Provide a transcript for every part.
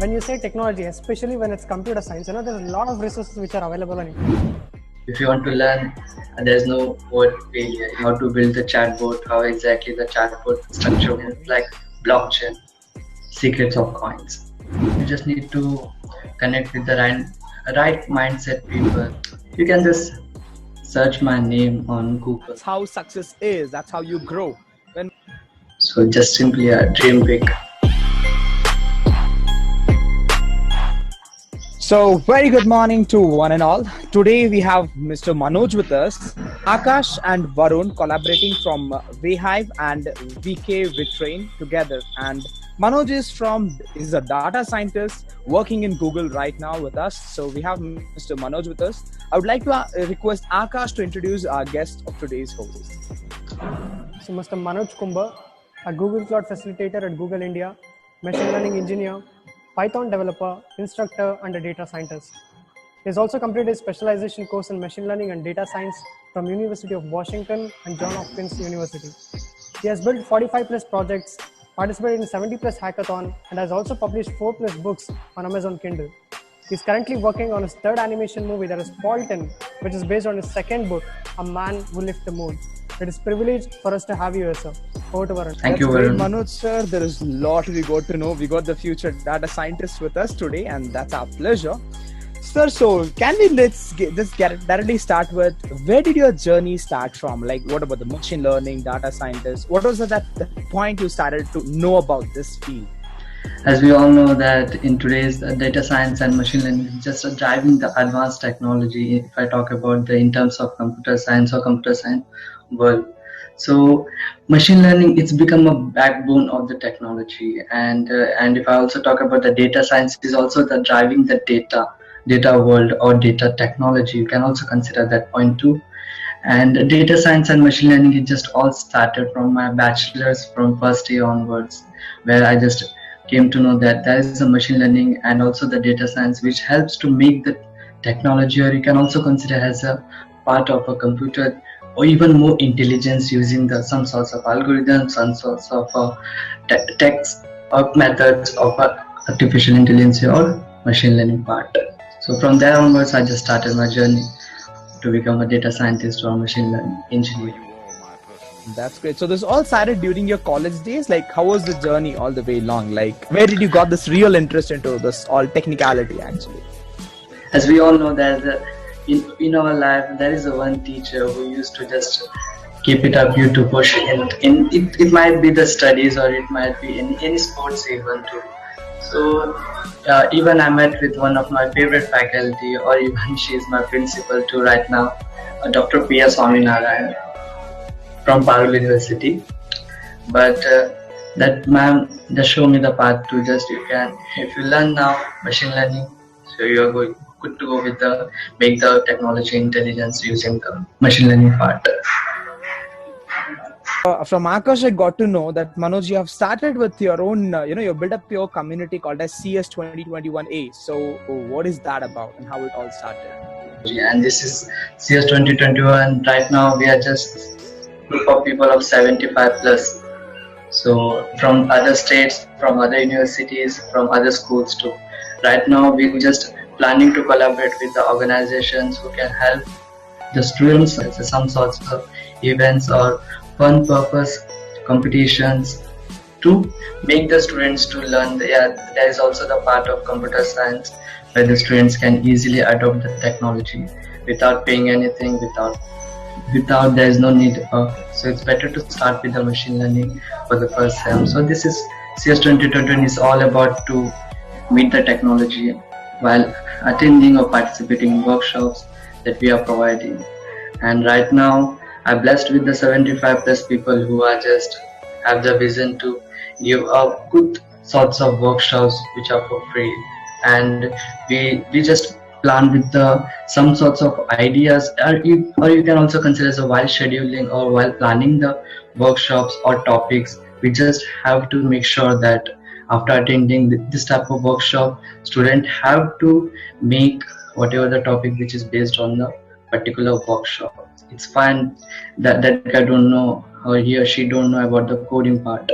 when you say technology, especially when it's computer science, there's a lot of resources which are available on it. If you want to learn, there's no word failure. How to build the chatbot, how exactly the chatbot structure is, like blockchain, secrets of coins. You just need to connect with the right mindset people. You can just search my name on Google. That's how success is. That's how you grow. So just simply dream big. So very good morning to one and all. Today we have Mr. Manoj with us. Akash and Varun collaborating from Wayhive and VK Vitrain together. And Manoj is a data scientist working in Google right now with us. So we have Mr. Manoj with us. I would like to request Akash to introduce our guest of today's host. So Mr. Manoj Kumbar, a Google Cloud facilitator at Google India, machine learning engineer, Python developer, instructor, and a data scientist. He has also completed a specialization course in machine learning and data science from University of Washington and Johns Hopkins University. He has built 45 plus projects, participated in 70 plus hackathon, and has also published 4 plus books on Amazon Kindle. He is currently working on his third animation movie, that is Paul 10, which is based on his second book, A Man Who Left the Moon. It is privileged for us to have you here, sir. Over to Varun. Thank you, Varun. Varun. Manoj, sir, there is a lot we got to know. We got the future data scientist with us today, and that's our pleasure. Sir, so can we directly start with where did your journey start from? Like, what about the machine learning, data scientist? What was at the point you started to know about this field? As we all know that in today's data science and machine learning is just driving the advanced technology. If I talk about in terms of computer science or computer science world, so machine learning, it's become a backbone of the technology. And if I also talk about the data science, is also the driving the data world or data technology. You can also consider that point too. And data science and machine learning, it just all started from my bachelor's from first year onwards, where I just came to know that there is a machine learning and also the data science which helps to make the technology, or you can also consider as a part of a computer, or even more intelligence using some sorts of algorithms, some sorts of text or methods of artificial intelligence or machine learning part. So from there onwards, I just started my journey to become a data scientist or machine learning engineer. That's great. So this all started during your college days. Like, how was the journey all the way long? Like, where did you got this real interest into this all technicality actually? As we all know that in our life, there is a one teacher who used to just keep it up you to push it might be the studies, or it might be in any sports even too. So even I met with one of my favorite faculty, or even she is my principal too right now, Dr. P. S. Swaminarayan from Parul University. But that ma'am just show me the path to just, if you learn now machine learning, so you are good to go with make the technology intelligence using the machine learning part. From Akash, I got to know that Manoj, you have started with your own, you built up your community called as CS 2021A. So what is that about and how it all started? And this is CS 2021. Right now we are just group of people of 75 plus. So from other states, from other universities, from other schools too. Right now we're just planning to collaborate with the organizations who can help the students with some sorts of events or fun purpose competitions to make the students to learn. There is also the part of computer science where the students can easily adopt the technology without paying anything, without there is no need of. So it's better to start with the machine learning for the first sem. So this is CS 2020 is all about to meet the technology while attending or participating in workshops that we are providing. And right now I'm blessed with the 75 plus people who are just have the vision to give a good sorts of workshops which are for free. And we just plan with some sorts of ideas, or you can also consider as a while scheduling or while planning the workshops or topics, we just have to make sure that after attending this type of workshop, students have to make whatever the topic which is based on the particular workshop. It's fine that guy don't know, or he or she don't know about the coding part,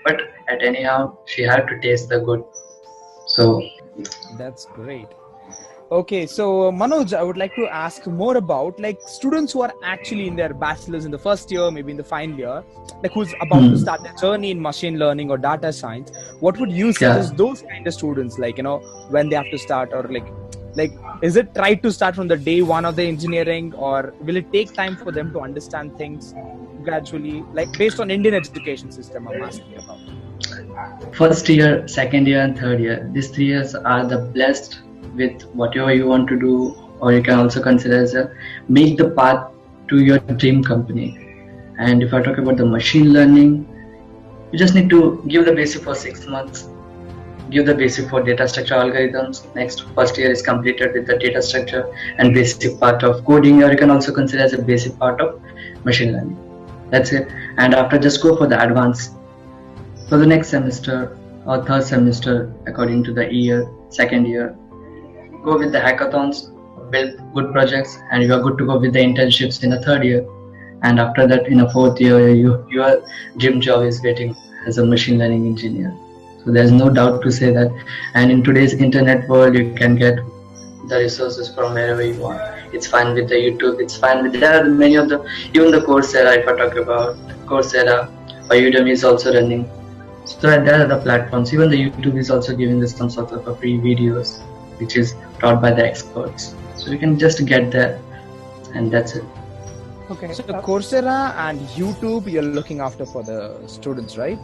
but at anyhow she had to taste the good. So That's great. Okay, so Manoj, I would like to ask more about like students who are actually in their bachelor's in the first year, maybe in the final year, like who's about to start their journey in machine learning or data science. What would you suggest those kind of students, like, when they have to start, or like is it right to start from the day one of the engineering, or will it take time for them to understand things gradually, like based on Indian education system I'm asking about? first year, second year, and third year, these 3 years are the blessed with whatever you want to do, or you can also consider as a make the path to your dream company. And if I talk about the machine learning, you just need to give the basic for 6 months, give the basic for data structure algorithms. Next, first year is completed with the data structure and basic part of coding, or you can also consider as a basic part of machine learning. That's it. And after, just go for the advanced for the next semester or third semester, according to the year, second year. Go with the hackathons, build good projects, and you are good to go with the internships in the third year. And after that, in a fourth year, your dream job is getting as a machine learning engineer. So there's no doubt to say that. And in today's internet world, you can get the resources from wherever you want. It's fine with the YouTube. It's fine with, there are many of the, even the Coursera, if I talk about Coursera, or Udemy is also running. So there are the platforms. Even the YouTube is also giving us some sort of a free videos, which is taught by the experts. So you can just get there, and that's it. Okay. So Coursera and YouTube, you're looking after for the students, right?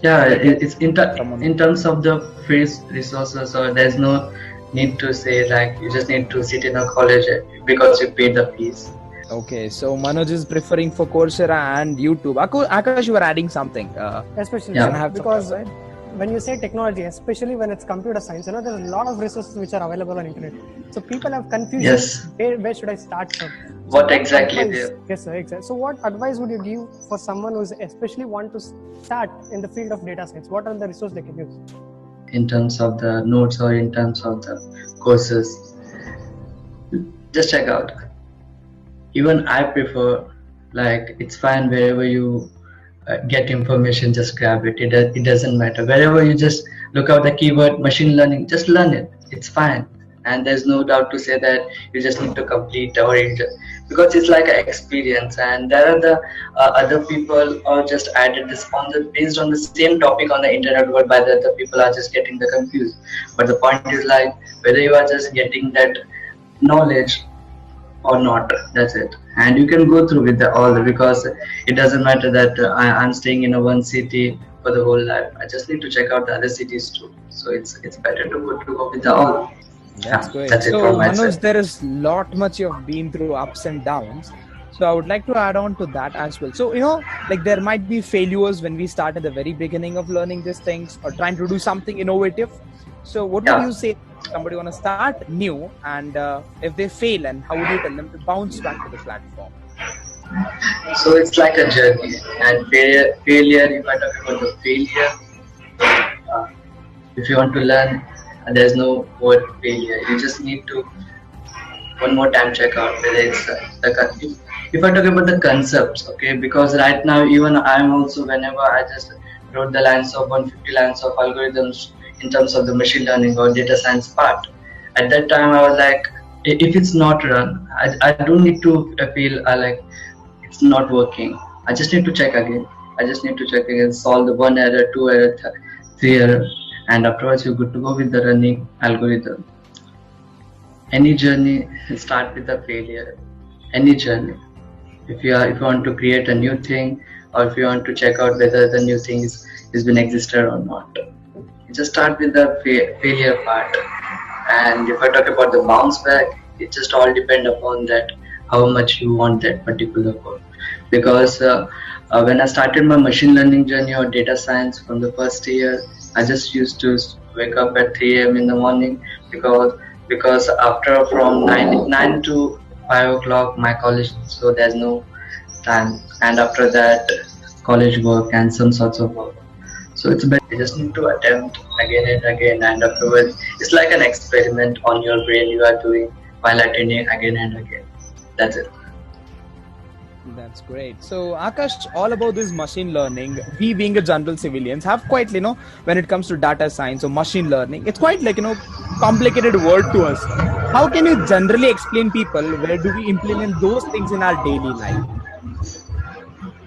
Yeah, it's in terms of the free resources, or there's no need to say like you just need to sit in a college because you pay the fees. Okay, so Manoj is preferring for Coursera and YouTube. Akash, you were adding something. Especially because when you say technology, especially when it's computer science, there's a lot of resources which are available on internet. So people have confusion. Yes. Where should I start from? What exactly there? Yes, sir, exactly. So what advice would you give for someone who's especially want to start in the field of data science? What are the resources they can use? In terms of the notes or in terms of the courses, just check out. Even I prefer, like, it's fine wherever you get information, just grab it. It doesn't matter. Wherever you just look out the keyword machine learning, just learn it. It's fine. And there's no doubt to say that you just need to complete because it's like an experience. And there are the other people or just added this based on the same topic on the internet world, by the other people are just getting the confused. But the point is like whether you are just getting that knowledge or not, that's it. And you can go through with because it doesn't matter that I'm staying in one city for the whole life. I just need to check out the other cities too. So it's better to go with the all. That's great. That's so Manoj, there is lot much you have been through ups and downs. So I would like to add on to that as well. So, like there might be failures when we start at the very beginning of learning these things or trying to do something innovative. So what would you say to somebody want to start new, and if they fail, and how would you tell them to bounce back to the platform? So it's like a journey, and failure, if I talk about the failure, if you want to learn, there's no word failure. You just need to one more time check out whether it's if I talk about the concepts, okay, because right now even I'm also, whenever I just wrote the lines of 150 lines of algorithms in terms of the machine learning or data science part, at that time I was like, if it's not run, I don't need to feel like it's not working. I just need to check again. Solve the 1 error, 2 error, 3 error, and afterwards you're good to go with the running algorithm. Any journey start with a failure. Any journey. If you want to create a new thing, or if you want to check out whether the new thing is been existed or not, you just start with the failure part. And if I talk about the bounce back, it just all depend upon that how much you want that particular work. Because when I started my machine learning journey or data science from the first year, I just used to wake up at 3 a.m. in the morning because after from 9 to 5 o'clock my college, so there's no time, and after that college work and some sorts of work. So it's better, you just need to attempt again and again, and afterwards it's like an experiment on your brain you are doing while attending again and again. That's it. That's great. So, Akash, all about this machine learning, we being a general civilians have quite, when it comes to data science or machine learning, it's quite complicated word to us. How can you generally explain people where do we implement those things in our daily life?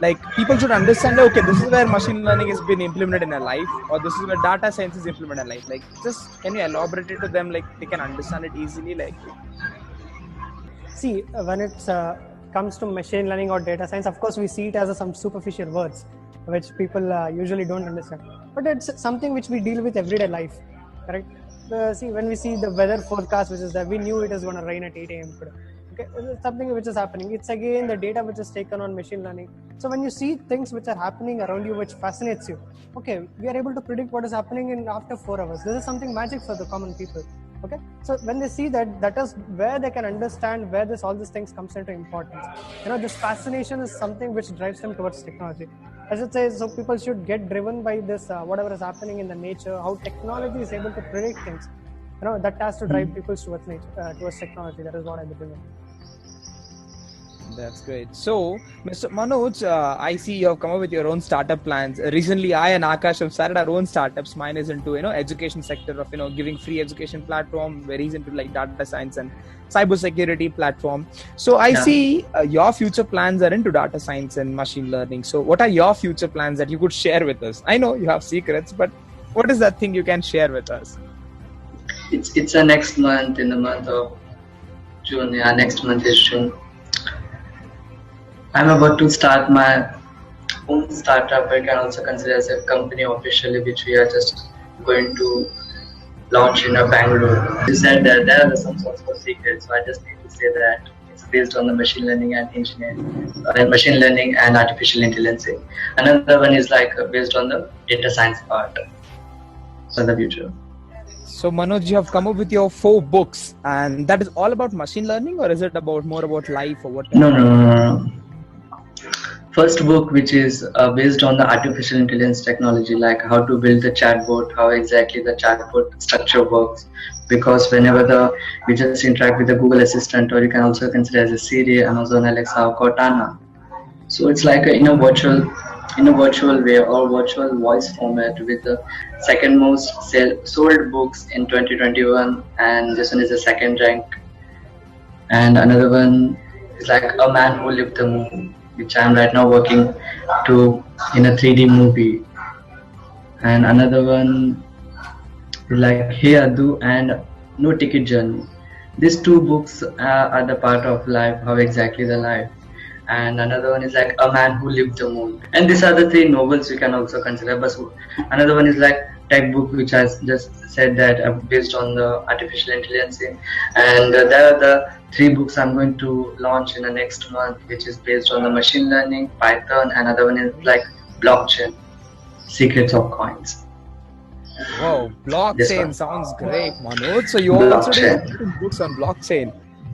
Like people should understand, okay, this is where machine learning has been implemented in a life, or this is where data science is implemented in life. Like, just can you elaborate it to them, like they can understand it easily? Like, See, when it comes to machine learning or data science, of course, we see it as some superficial words, which people usually don't understand. But it's something which we deal with everyday life, correct? See, when we see the weather forecast, which is that we knew it is going to rain at 8 a.m. today. Okay, it's something which is happening. It's again the data which is taken on machine learning. So when you see things which are happening around you, which fascinates you, okay, we are able to predict what is happening in after 4 hours. This is something magic for the common people. Okay, so when they see that, that is where they can understand where all these things comes into importance. This fascination is something which drives them towards technology. I should say, so people should get driven by this, whatever is happening in the nature, how technology is able to predict things. That has to drive people towards nature, towards technology. That is what I believe in. That's great. So, Mr. Manoj, I see you have come up with your own startup plans. Recently, I and Akash have started our own startups. Mine is into education sector of giving free education platform. Where he's into like data science and cyber security platform. So I see your future plans are into data science and machine learning. So what are your future plans that you could share with us? I know you have secrets, but what is that thing you can share with us? It's a next month, in the month of June. Yeah, next month is June. I'm about to start my own startup. I can also consider as a company officially, which we are just going to launch in Bangalore. You said that there are some sorts of secrets, so I just need to say that it's based on the machine learning and engineering, machine learning and artificial intelligence. Another one is like based on the data science part for the future. So Manoj, you have come up with your 4 books, and that is all about machine learning, or is it more about life or what? No. First book, which is based on the artificial intelligence technology, like how to build the chatbot, how exactly the chatbot structure works. Because whenever we just interact with the Google Assistant, or you can also consider as a Siri, Amazon Alexa, or Cortana. So it's like in a virtual way or virtual voice format, with the second most sold books in 2021, and this one is the second rank. And another one is like A Man Who Lived the Moon, which I'm right now working to in a 3D movie. And another one is like Hey Adu and No Ticket Journey. These 2 books are the part of life, how exactly the life. And another one is like A Man Who Lived the Moon. And these are the 3 novels you can also consider. But another one is like tech book, which I just said that based on the artificial intelligence. And there are the 3 books I'm going to launch in the next month, which is based on the machine learning, Python. Another one is like blockchain, Secrets of Coins. Wow, blockchain sounds great, Manoj. So you also did books on blockchain.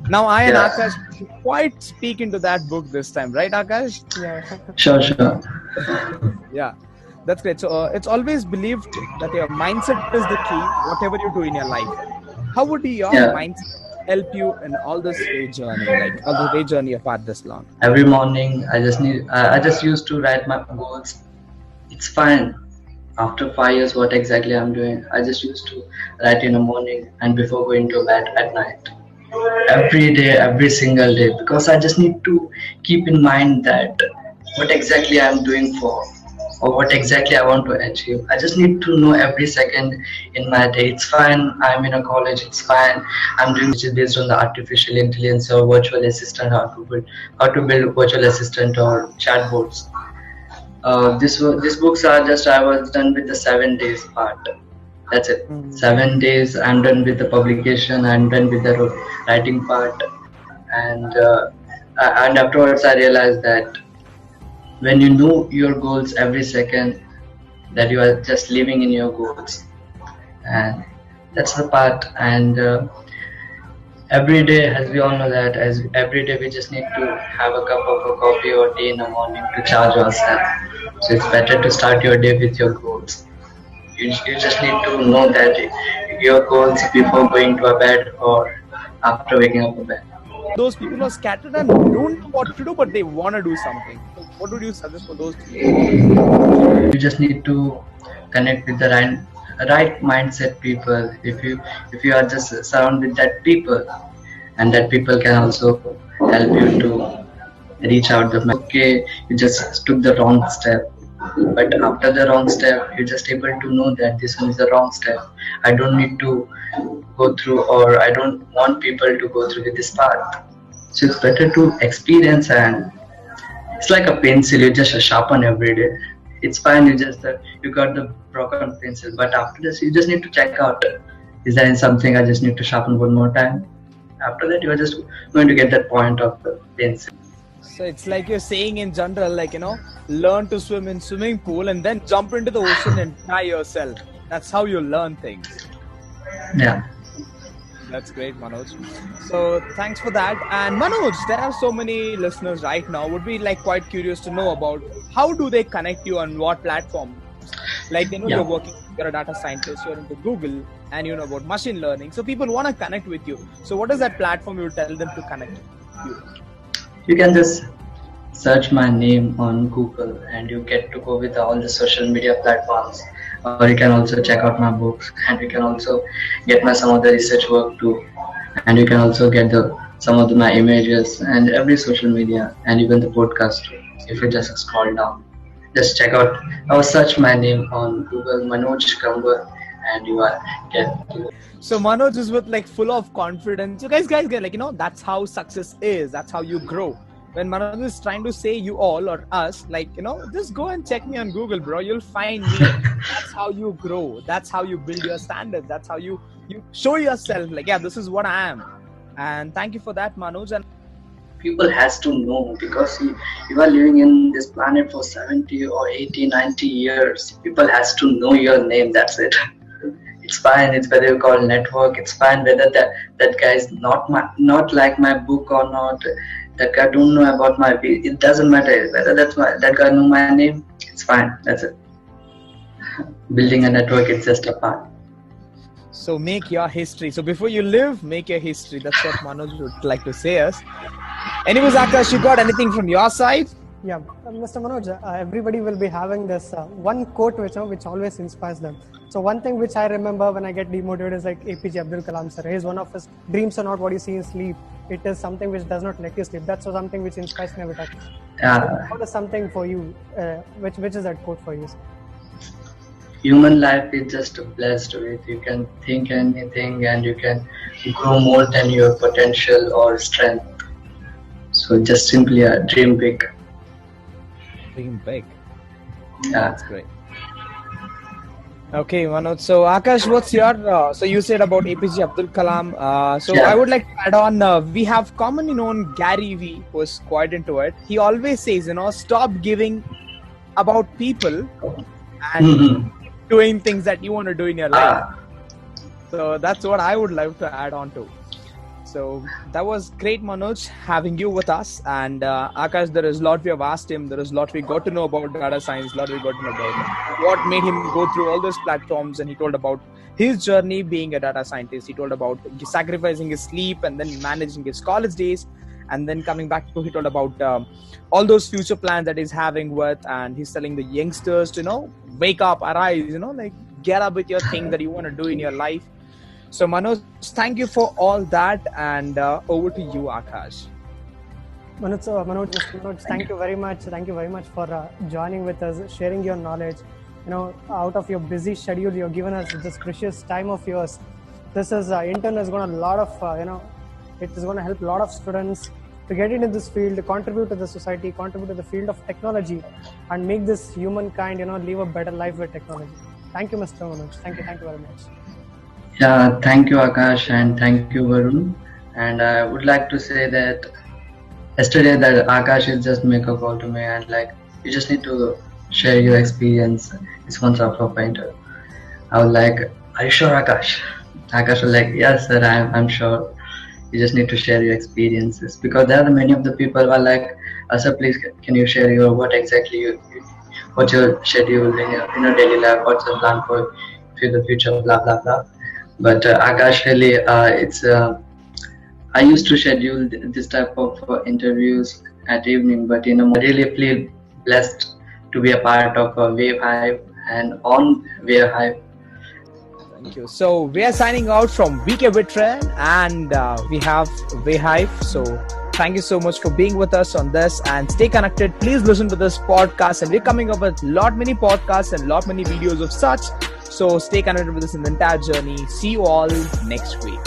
Now I and Akash quite speak into that book this time, right, Akash? Yeah. Sure. Yeah, that's great. So it's always believed that your mindset is the key, whatever you do in your life. How would your mindset help you in all this journey, like all the way journey you've had this long? Every morning, I just used to write my goals. It's fine. After 5 years, what exactly I'm doing, I just used to write in the morning and before going to bed at night. Every day, every single day, because I just need to keep in mind that what exactly I'm doing for, or what exactly I want to achieve. I just need to know every second in my day. It's fine, I'm in a college, it's fine, I'm doing which is based on the artificial intelligence or virtual assistant, how to build virtual assistant or chatbots. These books are just, I was done with the 7 days part. That's it. 7 days, I'm done with the publication, I'm done with the writing part. And afterwards I realized that when you know your goals every second, that you are just living in your goals. And that's the part. And every day, as we all know that, every day we just need to have a cup of a coffee or tea in the morning to charge ourselves. So it's better to start your day with your goals. You just need to know that your goals before going to a bed or after waking up a bed. those people who are scattered and don't know what to do, but they want to do something. So what would you suggest for those people? You just need to connect with the right mindset people. If you are just surrounded with that people, and that people can also help you to reach out the okay, you just took the wrong step, but after the wrong step you're just able to know that this one is the wrong step. I don't need to go through, or I don't want people to go through with this path. So it's better to experience, and it's like a pencil, you just sharpen every day. It's fine, you got the broken pencil, but after this you just need to check out, is there something I just need to sharpen one more time. After that you are just going to get that point of the pencil. So it's like you're saying in general, like, learn to swim in swimming pool and then jump into the ocean and try yourself. That's how you learn things. Yeah. That's great, Manoj. So thanks for that. And Manoj, there are so many listeners right now would be like quite curious to know about how do they connect you on what platform? Like, you're working, you're a data scientist, you're into Google, and you know about machine learning. So people want to connect with you. So what is that platform you tell them to connect with you? You can just search my name on Google and you get to go with all the social media platforms. Or you can also check out my books, and you can also get some of the research work too. And you can also get some of my images and every social media, and even the podcast too. If you just scroll down, just check out or search my name on Google, Manoj Kambar, and you are get. So Manoj is with like full of confidence. So guys get like, that's how success is. That's how you grow. When Manoj is trying to say you all or us, like, just go and check me on Google, bro. You'll find me. That's how you grow. That's how you build your standards. That's how you show yourself like, yeah, this is what I am. And thank you for that, Manoj. And people has to know, because you are living in this planet for 70 or 80, 90 years. People has to know your name. That's it. It's fine. It's whether you call network. It's fine whether that guy is not like my book or not. That guy don't know about my. It doesn't matter whether that guy know my name. It's fine. That's it. Building a network is just a part. So make your history. So before you live, make your history. That's what Manoj would like to say us. Anyways, Akash, you got anything from your side? Yeah, Mr. Manoj, everybody will be having this one quote which always inspires them. So one thing which I remember when I get demotivated is like APJ Abdul Kalam sir. His one of his dreams are not what you see in sleep. It is something which does not let you sleep. That's something which inspires me every time. What is something for you? Which is that quote for you? Human life is just blessed with. You can think anything and you can grow more than your potential or strength. So just simply dream big. Dream big. Yeah. That's great. Okay, Manoj. So Akash, what's your? So you said about APJ Abdul Kalam. I would like to add on. We have commonly known Gary Vee, who is quite into it. He always says, stop giving about people and doing things that you want to do in your life. So that's what I would like to add on to. So that was great, Manoj, having you with us. And Akash, there is a lot we have asked him. There is a lot we got to know about data science, a lot we got to know about what made him go through all those platforms. And he told about his journey being a data scientist. He told about sacrificing his sleep and then managing his college days. And then coming back to, he told about all those future plans that he's having with, and he's telling the youngsters to, wake up, arise, like get up with your thing that you want to do in your life. So Manoj, thank you for all that, and over to you, Akash. Manoj, thank you very much. Thank you very much for joining with us, sharing your knowledge. Out of your busy schedule, you've given us this precious time of yours. This is intern is going to it is going to help a lot of students to get into this field, contribute to the society, contribute to the field of technology, and make this humankind, live a better life with technology. Thank you, Mr. Manoj. Thank you very much. Yeah, thank you, Akash, and thank you, Varun. And I would like to say that yesterday that Akash has just make a call to me and like, you just need to share your experience. It's one sort of painter. I was like, are you sure, Akash? Akash was like, yes, sir, I'm sure. You just need to share your experiences, because there are many of the people who are like, sir, please, can you share what exactly what's your schedule in your daily life? What's your plan for the future? Blah blah blah. But Akash really, it's I used to schedule this type of interviews at evening, but I really feel blessed to be a part of Wave Hive and on Wave Hive. Thank you. So we are signing out from VK Vitran and we have Wayhive. So thank you so much for being with us on this and stay connected. Please listen to this podcast and we're coming up with many podcasts and many videos of such. So stay connected with us in the entire journey. See you all next week.